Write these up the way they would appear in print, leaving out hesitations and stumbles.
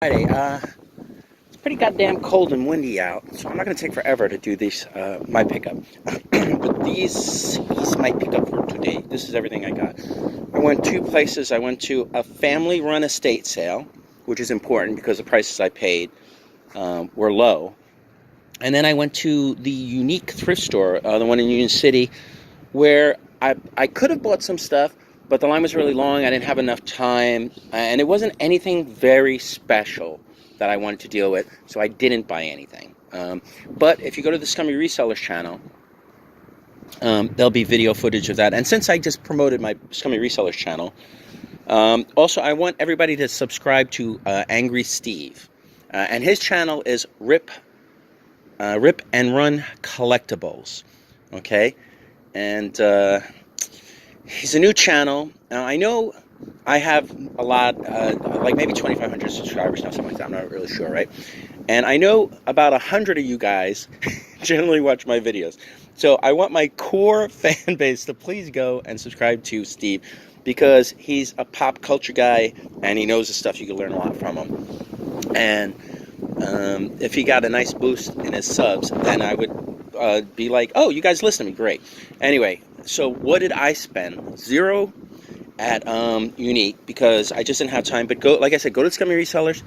Friday. It's pretty goddamn cold and windy out, so I'm not going to take forever to do these, my pickup. But these, he's my pickup for today. This is everything I got. I went two places. I went to a family-run estate sale, which is important because the prices I paid were low. And then I went to the Unique thrift store, the one in Union City, where I could have bought some stuff, but the line was really long. I didn't have enough time, and it wasn't anything very special that I wanted to deal with, so I didn't buy anything. But if you go to the Scummy Resellers channel, there'll be video footage of that. And since I just promoted my Scummy Resellers channel, also I want everybody to subscribe to Angry Steve. And his channel is Rip and Run Collectables. Okay? And he's a new channel. Now, I know I have a lot, like maybe 2,500 subscribers now, something like that. I'm not really sure, right? And I know about 100 of you guys generally watch my videos. So I want my core fan base to please go and subscribe to Steve, because he's a pop culture guy and he knows the stuff. You can learn a lot from him. And if he got a nice boost in his subs, then I would be like, oh, you guys listen to me, great. Anyway, so what did I spend? $0 at Unique, because I just didn't have time. But go, like I said, go to Scummy Resellers,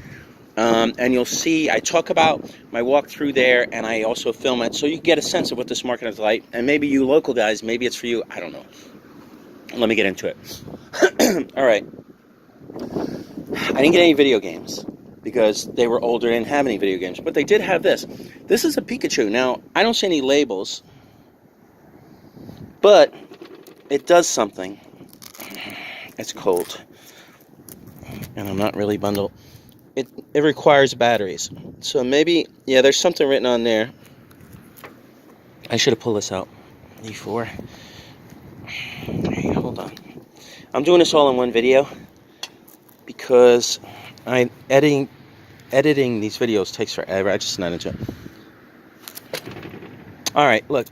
and you'll see I talk about my walk through there, and I also film it, so you can get a sense of what this market is like. And maybe you local guys, maybe it's for you, I don't know. Let me get into it. All right. I didn't get any video games, because they were older and didn't have any video games. But they did have this. This is a Pikachu. Now, I don't see any labels, but it does something. It's cold, and I'm not really bundled. It requires batteries. So maybe, yeah, there's something written on there. I should have pulled this out before. Hey, hold on. I'm doing this all in one video because editing these videos takes forever. I just not into it. All right, look.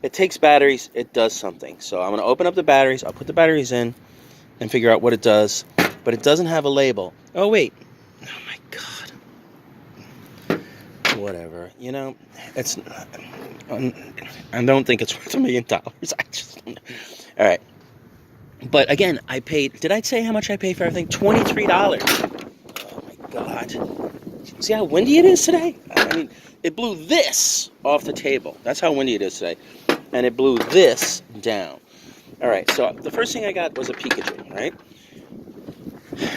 It takes batteries. It does something. So I'm going to open up the batteries. I'll put the batteries in and figure out what it does. But it doesn't have a label. Oh, wait. Oh, my God. Whatever. You know, it's... I don't think it's worth $1 million. I just... All right. But, again, I paid... Did I say how much I paid for everything? $23. Oh, my God. See how windy it is today? I mean, it blew this off the table. That's how windy it is today. And it blew this down. All right, so the first thing I got was a Pikachu, right?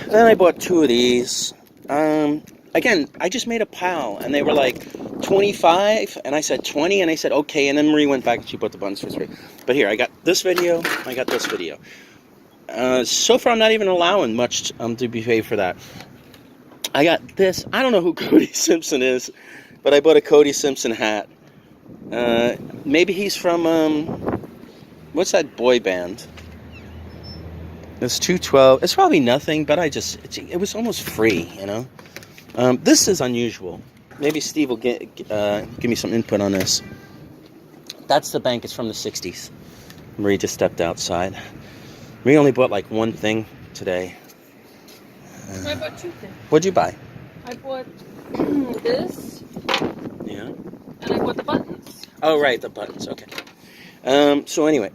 Then I bought two of these. Again, I just made a pile, and they were like 25, and I said 20, and I said, okay, and then Marie went back and she bought the buttons for 3. But here, I got this video, I got this video. So far, I'm not even allowing much to be paid for that. I got this. I don't know who Cody Simpson is, but I bought a Cody Simpson hat. Maybe he's from, what's that boy band? It's 212. It's probably nothing, but it was almost free, you know? This is unusual. Maybe Steve will give me some input on this. That's the bank. It's from the 60s. Marie just stepped outside. Marie only bought like one thing today. I bought 2 things. What'd you buy? I bought this. Yeah. And I bought the buttons. Oh, right, the buttons. Okay. So anyway,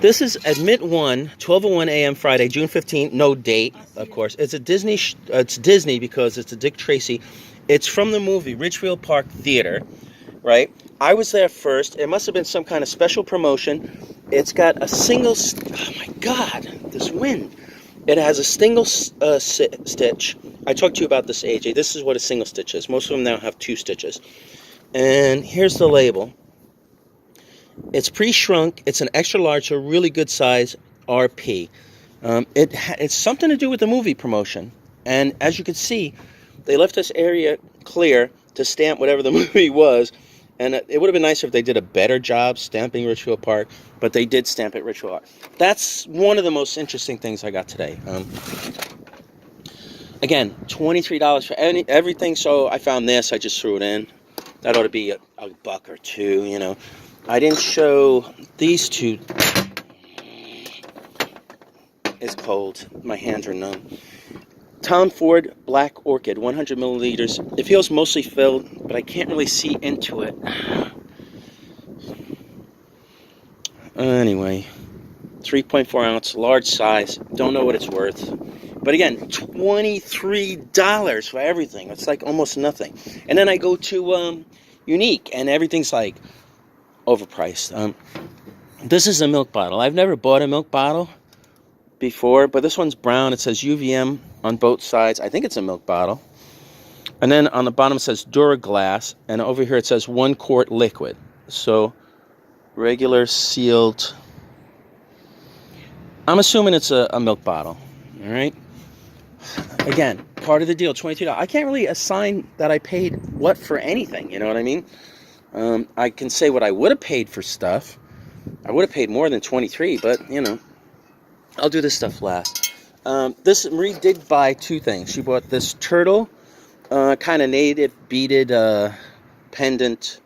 this is Admit 1, 12:01 a.m. Friday, June 15th. No date, of course. It's a Disney. It's Disney because it's a Dick Tracy. It's from the movie Ridgefield Park Theater, right? I was there first. It must have been some kind of special promotion. It's got a single. Oh my God! This wind. It has a single stitch. I talked to you about this, AJ. This is what a single stitch is. Most of them now have 2 stitches. And here's the label. It's pre-shrunk. It's an extra large, so really good size RP. It's something to do with the movie promotion. And as you can see, they left this area clear to stamp whatever the movie was. And it would have been nicer if they did a better job stamping Ridgefield Park, but they did stamp it Ridgefield Park. That's one of the most interesting things I got today. Again, $23 for everything, so I found this. I just threw it in. That ought to be a buck or two, you know. I didn't show these two. It's cold. My hands are numb. Tom Ford Black Orchid, 100 milliliters. It feels mostly filled, but I can't really see into it. Anyway, 3.4 ounce, large size. Don't know what it's worth. But again, $23 for everything. It's like almost nothing. And then I go to Unique, and everything's like overpriced. This is a milk bottle. I've never bought a milk bottle before, but this one's brown. It says UVM on both sides. I think it's a milk bottle. And then on the bottom it says Duraglass, and over here it says 1 quart liquid. So regular sealed. I'm assuming it's a milk bottle. All right. Again, part of the deal, $22. I can't really assign that I paid what for anything. You know what I mean? I can say what I would have paid for stuff. I would have paid more than 23, but you know, I'll do this stuff last. This Marie did buy 2 things. She bought this turtle, kind of native beaded pendant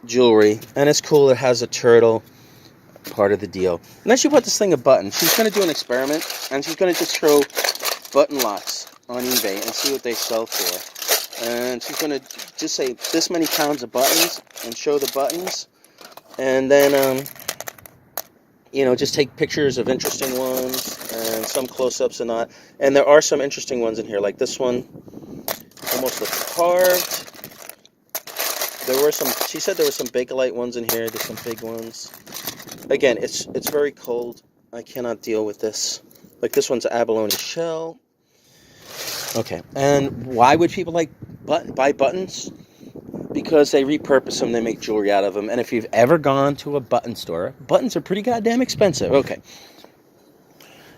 jewelry, and it's cool. It has a turtle, part of the deal. And then she bought this thing of buttons. She's going to do an experiment, and she's going to just throw button locks on eBay and see what they sell for. And she's going to just say this many pounds of buttons and show the buttons, and then you know, just take pictures of interesting ones and some close-ups and not. And there are some interesting ones in here, like this one almost looks carved. There were some, she said there were some Bakelite ones in here. There's some big ones. Again, it's very cold. I cannot deal with this. Like this one's abalone shell. Okay, and why would people like buy buttons? Because they repurpose them, they make jewelry out of them. And if you've ever gone to a button store, buttons are pretty goddamn expensive. Okay.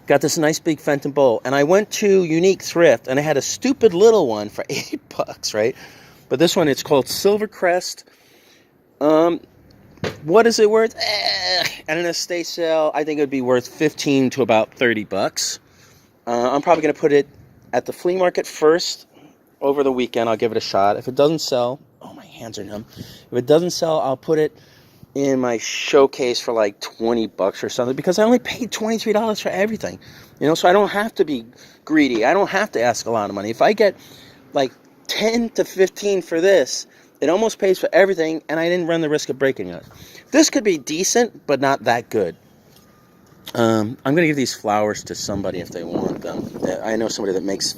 Got this nice big Fenton bowl. And I went to Unique Thrift, and I had a stupid little one for $8, right? But this one, it's called Silvercrest. What is it worth? At an estate sale, I think it would be worth $15 to about $30. I'm probably going to put it at the flea market first. Over the weekend, I'll give it a shot. If it doesn't sell, oh, my hands are numb. If it doesn't sell, I'll put it in my showcase for like $20 or something, because I only paid $23 for everything. You know, so I don't have to be greedy. I don't have to ask a lot of money. If I get like 10 to 15 for this, it almost pays for everything, and I didn't run the risk of breaking it. This could be decent, but not that good. I'm going to give these flowers to somebody if they want them. I know somebody that makes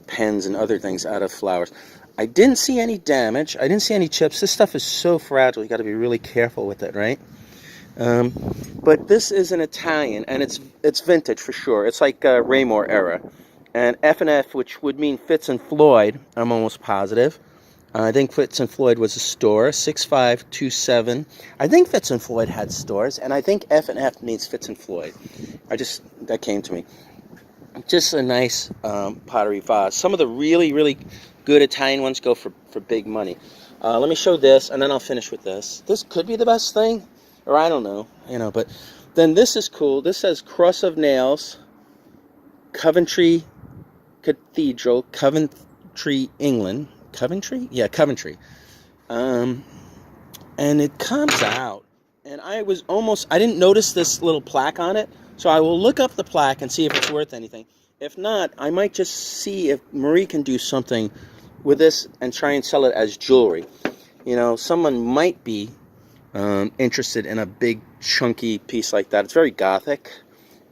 pens and other things out of flowers. I didn't see any damage. I didn't see any chips. This stuff is so fragile. You got to be really careful with it, right? But this is an Italian, and it's vintage for sure. It's like Raymore era. And F&F, which would mean Fitz and Floyd, I'm almost positive. I think Fitz and Floyd was a store, 6527. I think Fitz and Floyd had stores, and I think F&F means Fitz and Floyd. That came to me. Just a nice pottery vase. Some of the really, really good Italian ones go for big money. Let me show this, and then I'll finish with this. This could be the best thing, or I don't know, you know. But then this is cool. This says Cross of Nails, Coventry Cathedral, Coventry, England. Coventry? Yeah, Coventry. And it comes out, and I didn't notice this little plaque on it. So I will look up the plaque and see if it's worth anything. If not, I might just see if Marie can do something with this and try and sell it as jewelry. You know, someone might be interested in a big, chunky piece like that. It's very gothic.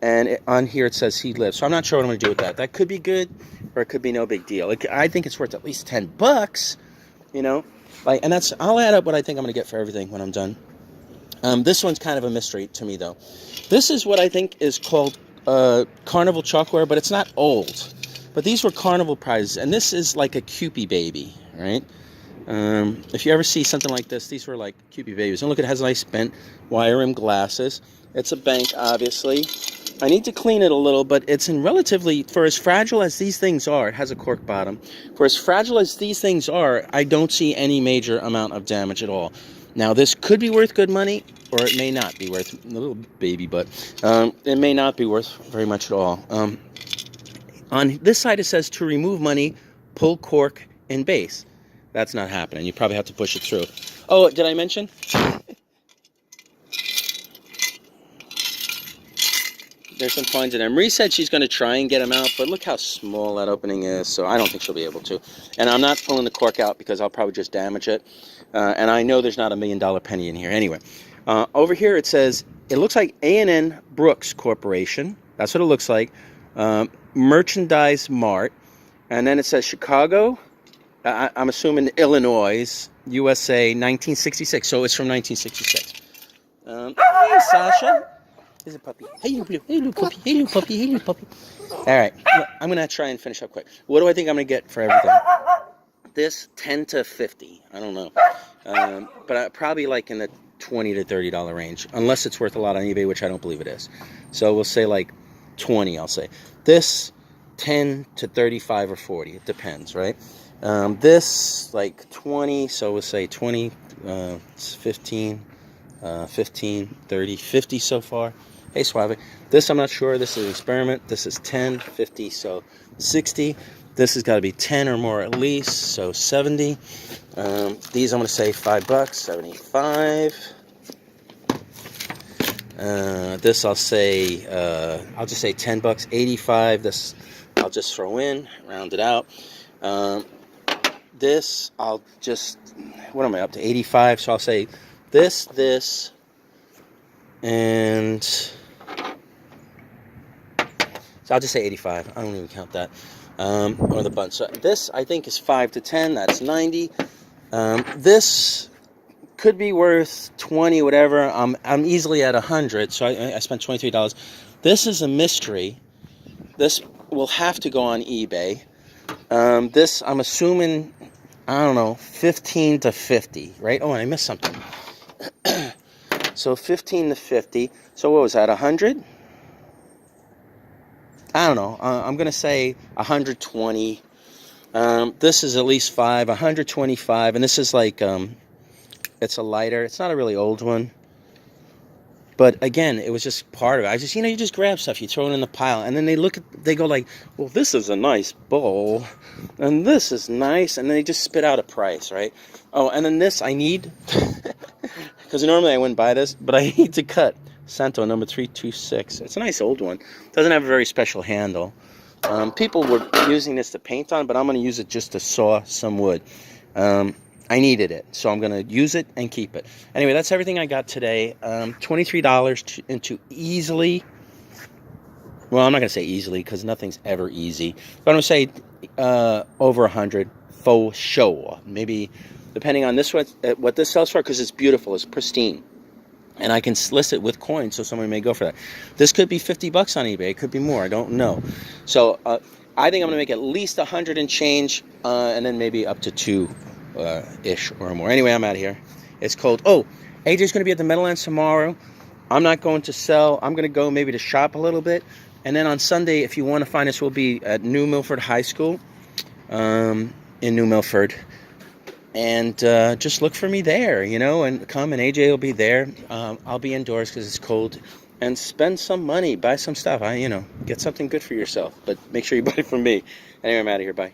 And on here it says He Lives. So I'm not sure what I'm going to do with that. That could be good, or it could be no big deal. I think it's worth at least $10, you know. And I'll add up what I think I'm going to get for everything when I'm done. This one's kind of a mystery to me, though. This is what I think is called Carnival Chalkware, but it's not old. But these were Carnival prizes, and this is like a Kewpie baby, right? If you ever see something like this, these were like Kewpie babies. And look, it has nice bent wire rim glasses. It's a bank, obviously. I need to clean it a little, but it's in relatively, for as fragile as these things are, it has a cork bottom. For as fragile as these things are, I don't see any major amount of damage at all. Now, this could be worth good money, or it may not be worth, a little baby, but it may not be worth very much at all. On this side, it says to remove money, pull cork and base. That's not happening. You probably have to push it through. Oh, did I mention? There's some coins in there. Marie said she's going to try and get them out, but look how small that opening is, so I don't think she'll be able to. And I'm not pulling the cork out because I'll probably just damage it. And I know there's not $1 million penny in here. Anyway, over here it says, it looks like A&N Brooks Corporation. That's what it looks like. Merchandise Mart. And then it says Chicago. I'm assuming Illinois, USA, 1966. So it's from 1966. Hey, Sasha. Here's a puppy. Hey, little puppy. Hey, little puppy. Hey, little puppy. Hey, little puppy. All right. I'm going to try and finish up quick. What do I think I'm going to get for everything? This, 10 to 50. I don't know. But probably like in the $20 to $30 range. Unless it's worth a lot on eBay, which I don't believe it is. So we'll say like 20, I'll say. This, 10 to 35 or 40. It depends, right? This, like 20. So we'll say 20, 15, 15, 30, 50 so far. Hey, Suave. This, I'm not sure. This is an experiment. This is 10, 50, so 60. This has got to be 10 or more at least, so 70. These, I'm going to say $5, 75. This, I'll say, I'll just say $10, 85. This, I'll just throw in, round it out. This, I'll just, what am I up to? 85. So I'll say this, and so I'll just say 85. I don't even count that. Or the button. So this, I think, is 5 to 10. That's 90. This could be worth 20, whatever. I'm easily at 100, so I spent $23. This is a mystery. This will have to go on eBay. This, I'm assuming, I don't know, 15 to 50, right? Oh, and I missed something. So 15 to 50. So what was that, 100? I don't know. I'm going to say 120. This is at least 5, 125. And this is like, it's a lighter. It's not a really old one. But again, it was just part of it. I just, you just grab stuff, you throw it in the pile. And then they go like, well, this is a nice bowl. And this is nice. And then they just spit out a price, right? Oh, and then this I need, because normally I wouldn't buy this, but I need to cut Santo number 326. It's a nice old one. Doesn't have a very special handle. People were using this to paint on, but I'm going to use it just to saw some wood. I needed it, so I'm going to use it and keep it. Anyway, that's everything I got today. $23 into easily. Well, I'm not going to say easily because nothing's ever easy. But I'm going to say over 100 for sure. Maybe depending on this what this sells for, because it's beautiful, it's pristine. And I can list it with coins, so somebody may go for that. This could be $50 on eBay. It could be more. I don't know. So I think I'm going to make at least 100 and change, and then maybe up to 2-ish or more. Anyway, I'm out of here. It's cold. Oh, AJ's going to be at the Meadowlands tomorrow. I'm not going to sell. I'm going to go maybe to shop a little bit. And then on Sunday, if you want to find us, we'll be at New Milford High School in New Milford. And just look for me there, and come, and AJ will be there. I'll be indoors because it's cold. And spend some money, buy some stuff. Get something good for yourself. But make sure you buy it from me. Anyway, I'm out of here. Bye.